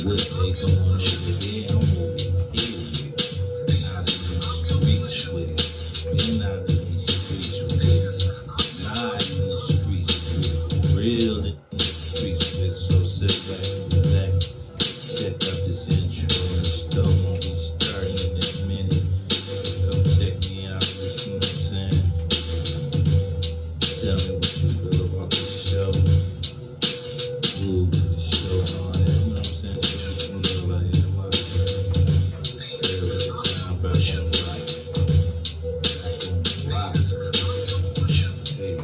what they doing over there, I'm over here with it. Out in these streets with it. Been out in these streets with it. Live in the streets with it. Real in the streets with it. So sit back and relax. Check out this intro and the show gonna be starting in a minute. Come check me out, you know what I'm saying? Tell me what you feel about the show. Move to the show and all that, you know what I'm saying? Tell me what you feel about it. Back on the block. Hey.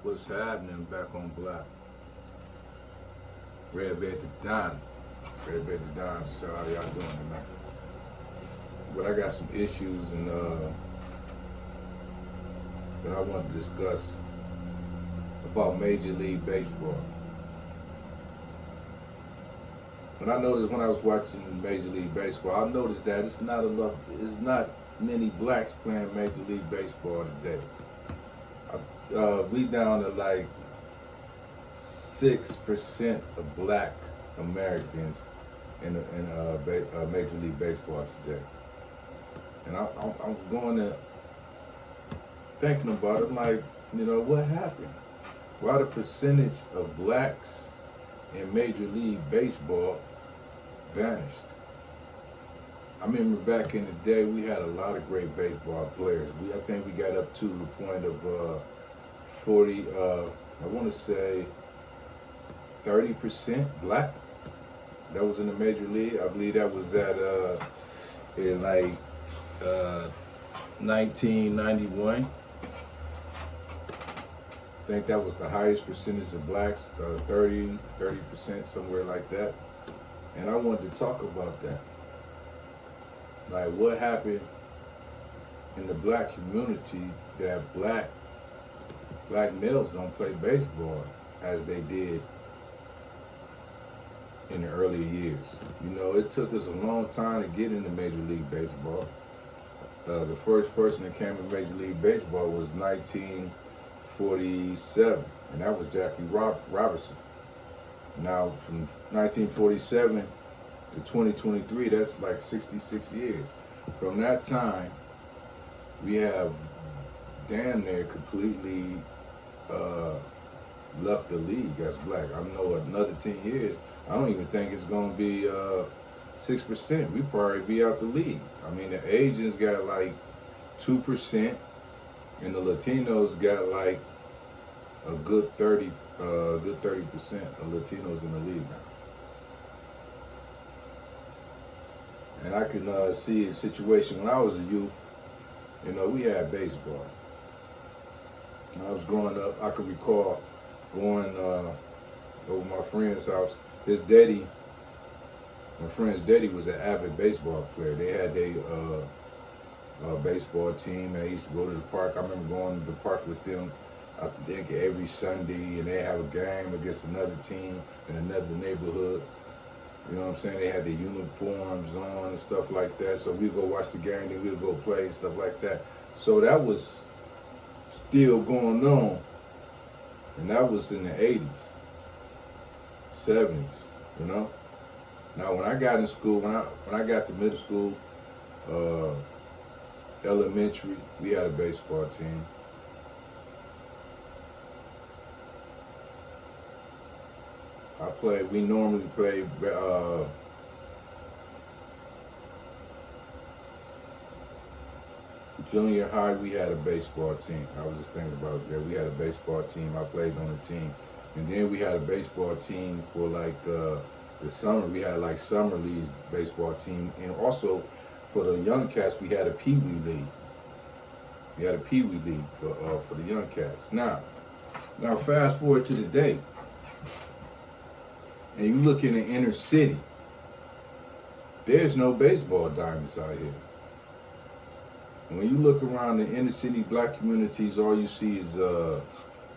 What's happening back on block? Red Bed to Don. Red Bed to Don. So how y'all doing tonight? But I got some issues and that I want to discuss about Major League Baseball. When I noticed when I was watching Major League Baseball, I noticed that it's not many blacks playing Major League Baseball today. We down to like 6% of black Americans in Major League Baseball today. And I'm going to thinking about it, I'm like, you know, what happened? Why the percentage of blacks in Major League Baseball vanished? I remember back in the day, we had a lot of great baseball players. I think we got up to the point of 40, I want to say 30% black. That was in the Major League. I believe that was at in like 1991. I think that was the highest percentage of blacks, 30%, somewhere like that. And I wanted to talk about that. Like what happened in the black community that black males don't play baseball as they did in the earlier years. You know, it took us a long time to get into Major League Baseball. The first person that came to Major League Baseball was 1947, and that was Jackie Robinson. Now, from 1947 to 2023, that's like 66 years. From that time, we have damn near completely left the league as black. I know another 10 years, I don't even think it's going to be 6%. We probably be out the league. I mean, the Asians got like 2%, and the Latinos got like a good 30% of Latinos in the league now. And I can see a situation when I was a youth. You know, we had baseball. When I was growing up, I could recall going over my friend's house. His daddy, my friend's daddy, was an avid baseball player. They had their baseball team, and they used to go to the park. I remember going to the park with them, I think every Sunday, and they have a game against another team in another neighborhood. You know what I'm saying? They had their uniforms on and stuff like that. So we'd go watch the game, then we'd go play and stuff like that. So that was still going on. And that was in the 80s, 70s, you know? Now, when I got in school, when I got to middle school, elementary, we had a baseball team. We normally played junior high, we had a baseball team. I was just thinking about that. We had a baseball team. I played on the team. And then we had a baseball team for like the summer. We had like summer league baseball team. And also for the young cats, we had a pee-wee league. We had a pee-wee league for the young cats. Now fast forward to today. And you look in the inner city, there's no baseball diamonds out here. And when you look around the inner city black communities, all you see is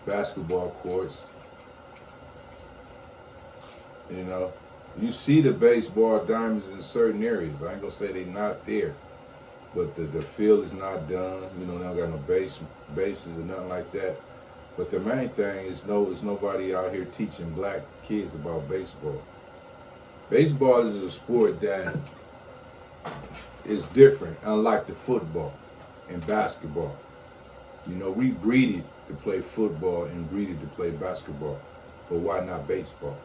basketball courts. You know, you see the baseball diamonds in certain areas. I ain't gonna say they're not there. but the field is not done. You know, they don't got no bases or nothing like that. But the main thing is there's nobody out here teaching black kids about baseball. Baseball is a sport that is different, unlike the football and basketball. You know, we breeded to play football and breeded to play basketball, but why not baseball?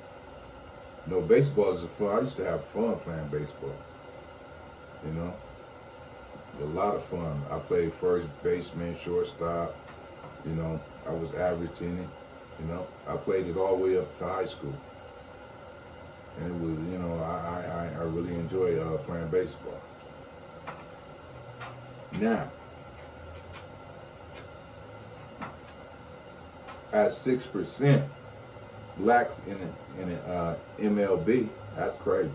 You know, baseball is fun. I used to have fun playing baseball. You know, a lot of fun. I played first baseman, shortstop. You know, I was average in it. You know, I played it all the way up to high school, and it was, you know, I really enjoyed playing baseball. Now, at 6% blacks in the MLB, that's crazy.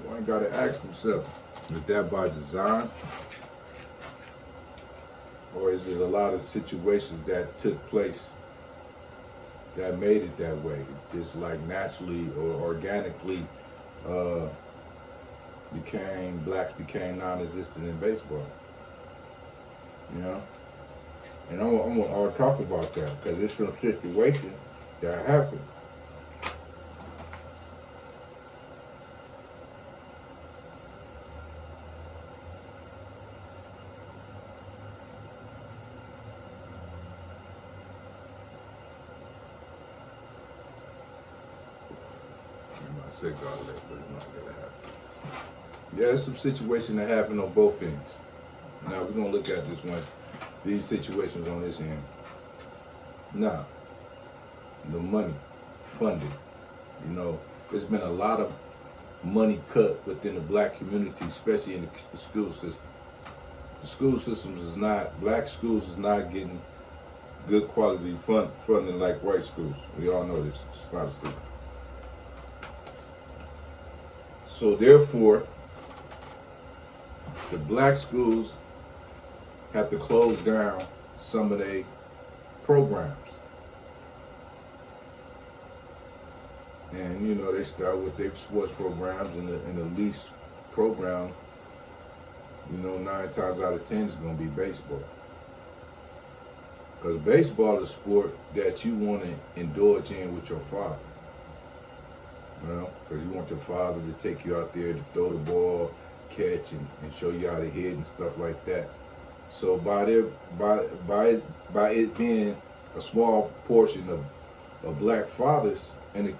One got to ask himself, is that by design? Or is it a lot of situations that took place that made it that way? Just like naturally or organically blacks became non-existent in baseball. You know? And I'm gonna talk about that because it's some situation that happened. Yeah, there's some situation that happened on both ends. Now we're gonna look at these situations on this end. Now, the money, funding. You know, there's been a lot of money cut within the black community, especially in the school system. The school systems black schools is not getting good quality funding like white schools. We all know this. It's not a secret. So therefore, the black schools have to close down some of their programs. And you know, they start with their sports programs, and the least program, you know, 9 times out of 10 is going to be baseball. Because baseball is a sport that you want to indulge in with your father. You know, because you want your father to take you out there to throw the ball, catch, and show you how to hit and stuff like that. So by it being a small portion of black fathers in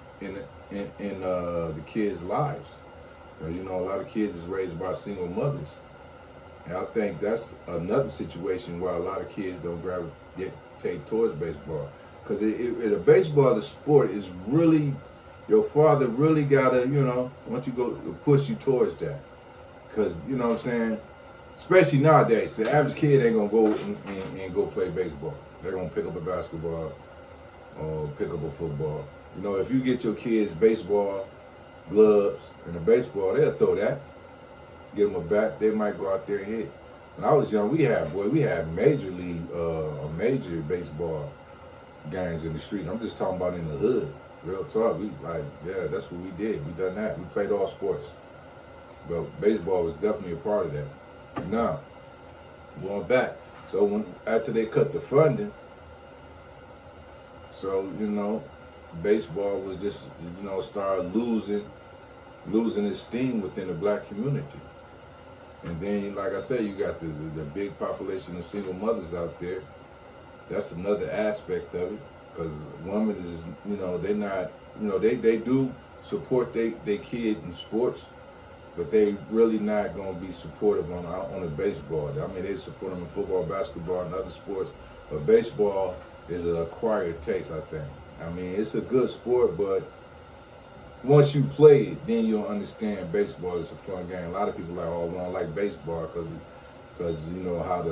the kids' lives, you know, a lot of kids is raised by single mothers, and I think that's another situation why a lot of kids don't take towards baseball, because the baseball, the sport is really, your father really gotta, you know, once you go push you towards that, because you know what I'm saying. Especially nowadays, the average kid ain't gonna go and go play baseball. They're gonna pick up a basketball or pick up a football. You know, if you get your kids baseball gloves and a baseball, they'll throw that. Give them a bat, they might go out there and hit. When I was young, we had major league, major baseball games in the street. I'm just talking about in the hood. Real talk. That's what we did. We done that. We played all sports. But baseball was definitely a part of that. Now, going back, so after they cut the funding, so you know, baseball was just, you know, started losing its steam within the black community. And then, like I said, you got the big population of single mothers out there. That's another aspect of it, because women is, you know, they not, you know, they do support their kid in sports, but they really not going to be supportive on the baseball. I mean, they support them in football, basketball, and other sports, but baseball is an acquired taste, I think. I mean, it's a good sport, but once you play it, then you'll understand baseball is a fun game. A lot of people are like, oh, we don't like baseball because you know how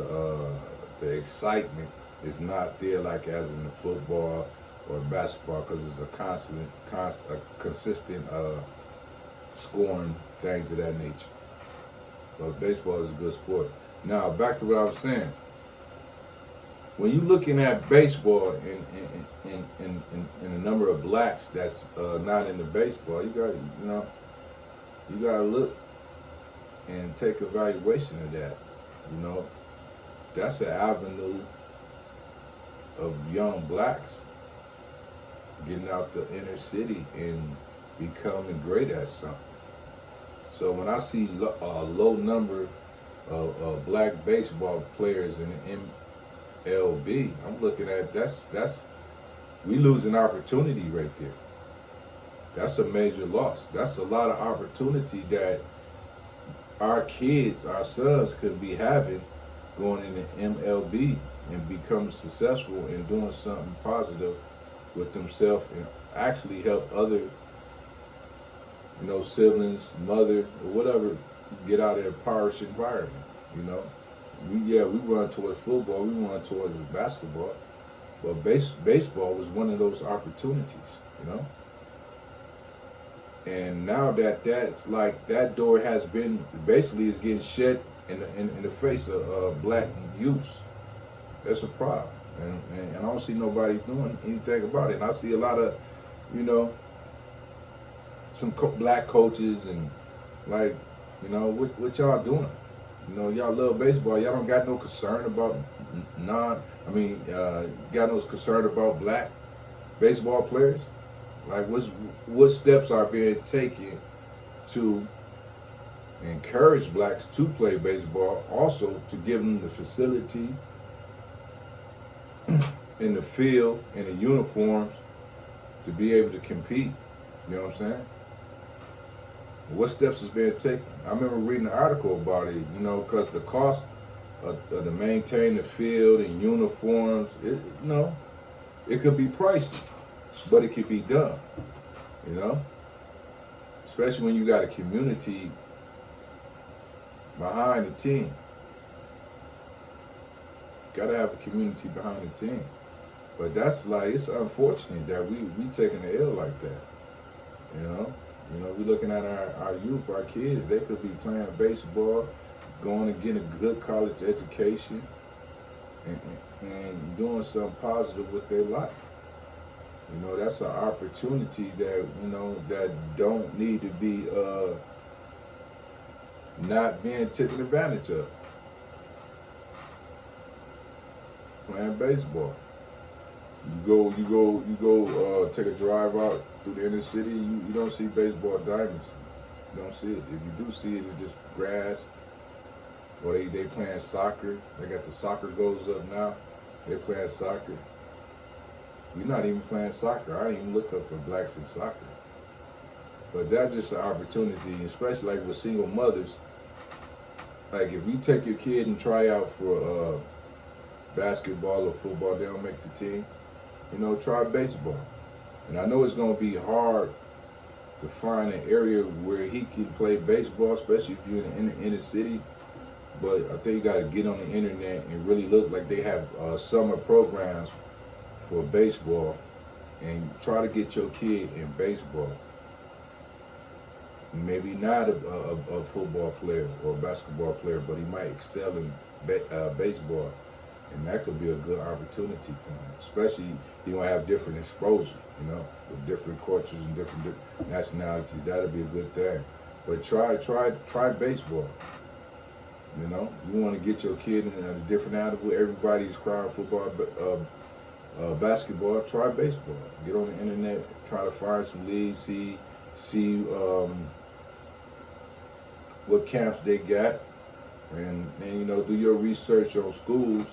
the excitement is not there like as in the football or basketball, because it's a consistent scoring, things of that nature. But baseball is a good sport. Now, back to what I was saying. when you looking at baseball and the number of blacks that's not into baseball, you got to look and take evaluation of that. You know, that's an avenue of young blacks getting out the inner city and becoming great at something. So when I see a low number of black baseball players in the MLB, I'm looking at that's we losing opportunity right there. That's a major loss. That's a lot of opportunity that our kids, our sons, could be having going in the MLB and become successful and doing something positive with themselves and actually help other, siblings, mother, or whatever, get out of a impoverished environment. You know, we run towards football, we run towards basketball, but baseball was one of those opportunities. You know. And now that's like that door has been basically is getting shut in the face of black youth. That's a problem, and I don't see nobody doing anything about it. And I see a lot of, some black coaches and like, what y'all doing? Y'all love baseball. Y'all don't got no concern about got no concern about black baseball players. Like, what steps are being taken to encourage blacks to play baseball, also to give them the facility in the field and the uniforms to be able to compete? You know what I'm saying? What steps is being taken? I remember reading an article about it, because the cost to maintain the field and uniforms, it could be pricey. But it could be done, especially when you got a community behind the team. Got to have a community behind the team. But that's it's unfortunate that we taking the L like that, we looking at our youth, our kids. They could be playing baseball, going and getting a good college education, and doing something positive with their life. That's an opportunity that, that don't need to be not being taken advantage of. Playing baseball. You go take a drive out through the inner city, you don't see baseball diamonds. You don't see it. If you do see it, it's just grass. Or they playing soccer. They got the soccer goes up now. They're playing soccer. We're not even playing soccer. I didn't even look up for blacks in soccer. But that's just an opportunity, especially like with single mothers. Like if you take your kid and try out for basketball or football, they don't make the team. Try baseball. And I know it's going to be hard to find an area where he can play baseball, especially if you're in the inner city. But I think you got to get on the internet and really look. Like they have summer programs for baseball, and try to get your kid in baseball. Maybe not a football player or a basketball player, but he might excel in baseball, and that could be a good opportunity for him. Especially you gonna have different exposure, with different cultures and different nationalities. That'll be a good thing. But try baseball. You want to get your kid in a different animal. Everybody's crying football, basketball. Try baseball. Get on the internet. Try to find some leagues. See what camps they got, and do your research on schools.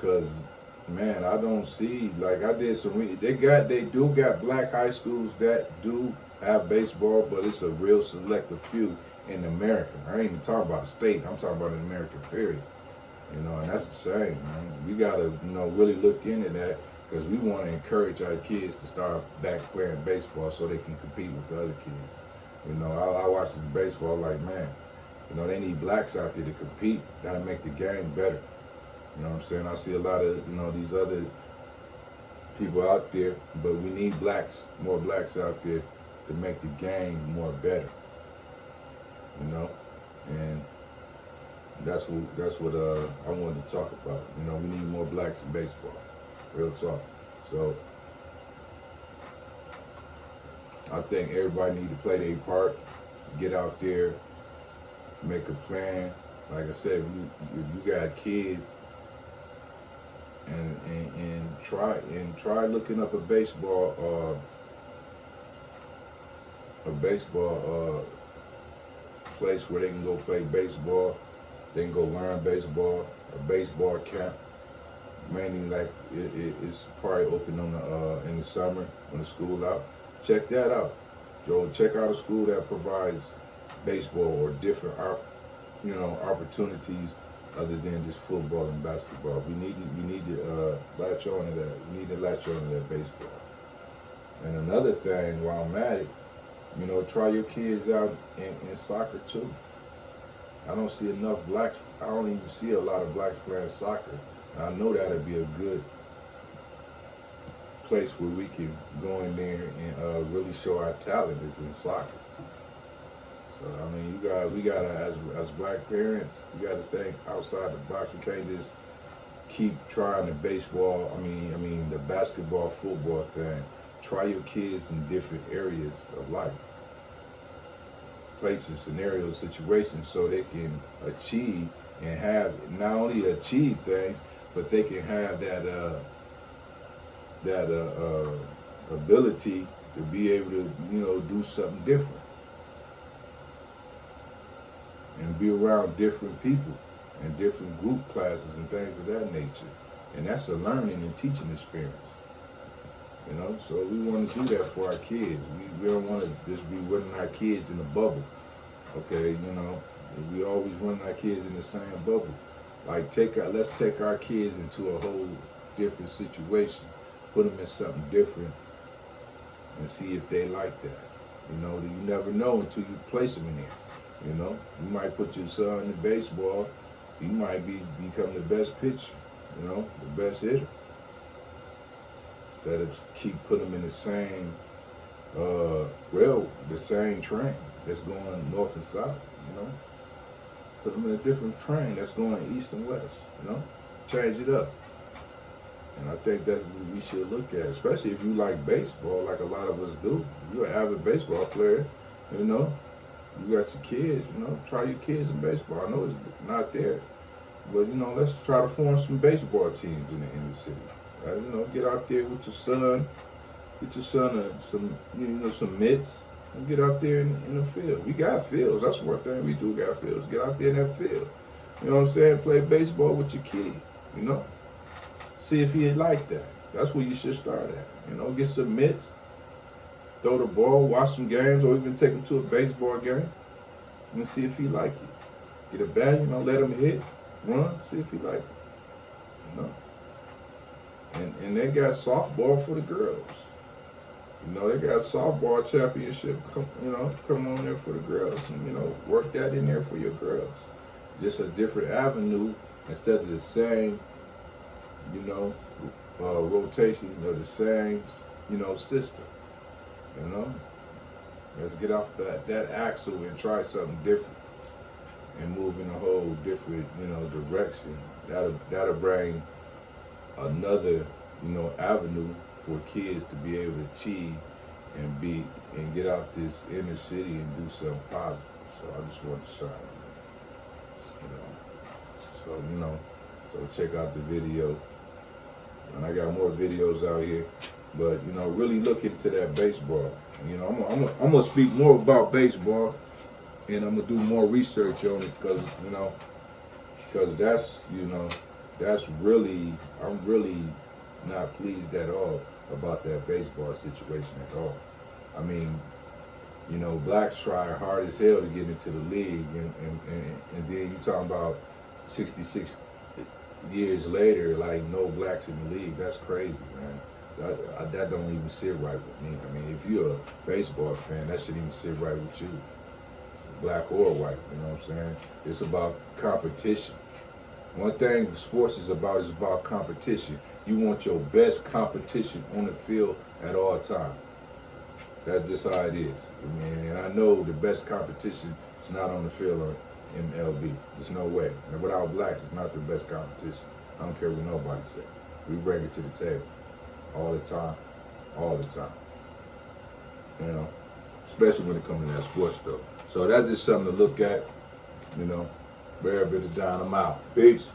Cause man, I don't see, like I did some. They do got black high schools that do have baseball, but it's a real selective few in America. I ain't even talking about the state. I'm talking about in America, period. And that's the same, man. We gotta, really look into that, because we want to encourage our kids to start back playing baseball so they can compete with the other kids. I watch the baseball like, man, they need blacks out there to compete. Gotta make the game better. You know what I'm saying? I see a lot of, these other people out there, but we need more blacks out there to make the game more better. And that's what I wanted to talk about. You know, we need more blacks in baseball. Real talk. So I think everybody need to play their part, get out there, make a plan. Like I said, if you got kids, and try looking up a baseball place where they can go play baseball. They can go learn baseball, a baseball camp. Mainly like it's probably open on in the summer when the school out. Check that out. Go check out a school that provides baseball or different opportunities other than just football and basketball. We need to latch on to that. We need to latch on to that baseball. And another thing, while I'm at it, try your kids out in soccer too. I don't see enough blacks. I don't even see a lot of blacks playing soccer. And I know that'd be a good place where we can go in there and really show our talent is in soccer. So I mean, we gotta as black parents, we gotta think outside the box. We can't just keep trying the baseball. I mean the basketball, football thing. Try your kids in different areas of life, places, scenarios, situations, so they can achieve and have not only achieve things, but they can have that ability to be able to do something different and be around different people and different group classes and things of that nature. And that's a learning and teaching experience. So we want to do that for our kids. We don't want to just be running our kids in a bubble. Okay, we always run our kids in the same bubble. Like let's take our kids into a whole different situation, put them in something different, and see if they like that. You never know until you place them in there. You might put your son in baseball, he might become the best pitcher, the best hitter. Instead of keep putting them in the same the same train that's going north and south. Put them in a different train that's going east and west. Change it up. And I think that's what we should look at, especially if you like baseball, like a lot of us do. You're an avid baseball player, you got your kids, try your kids in baseball. I know it's not there, but let's try to form some baseball teams in the city. Right? Get out there with your son, get your son some mitts, and get out there in the field. We got fields. That's one thing we do. Got fields. Get out there in that field. You know what I'm saying? Play baseball with your kid. See if he like that. That's where you should start at. Get some mitts, throw the ball, watch some games, or even take him to a baseball game and see if he like it. Get a bat, let him hit, run, see if he like it. And they got softball for the girls. They got softball championship, come on there for the girls and, work that in there for your girls. Just a different avenue instead of the same, rotation of the same, system. Let's get off that axle and try something different and move in a whole different, direction. That'll bring another, avenue for kids to be able to achieve and get out this inner city and do something positive. So I just want to shine on that. So check out the video. And I got more videos out here. But, really look into that baseball. I'm gonna speak more about baseball, and I'm gonna do more research on it because that's really, I'm really not pleased at all about that baseball situation at all. I mean, blacks try hard as hell to get into the league, and then you talking about 66 years later, like no blacks in the league. That's crazy, man. That don't even sit right with me. I mean, if you're a baseball fan, that shouldn't even sit right with you, black or white. You know what I'm saying? It's about competition. One thing sports is about competition. You want your best competition on the field at all times. That's just how it is. I mean, and I know the best competition is not on the field on MLB. There's no way. And without blacks, it's not the best competition. I don't care what nobody say. We bring it to the table all the time, all the time. You know, especially when it comes to that sports stuff. So that's just something to look at. You know, bear a bit of down. I'm out. Peace.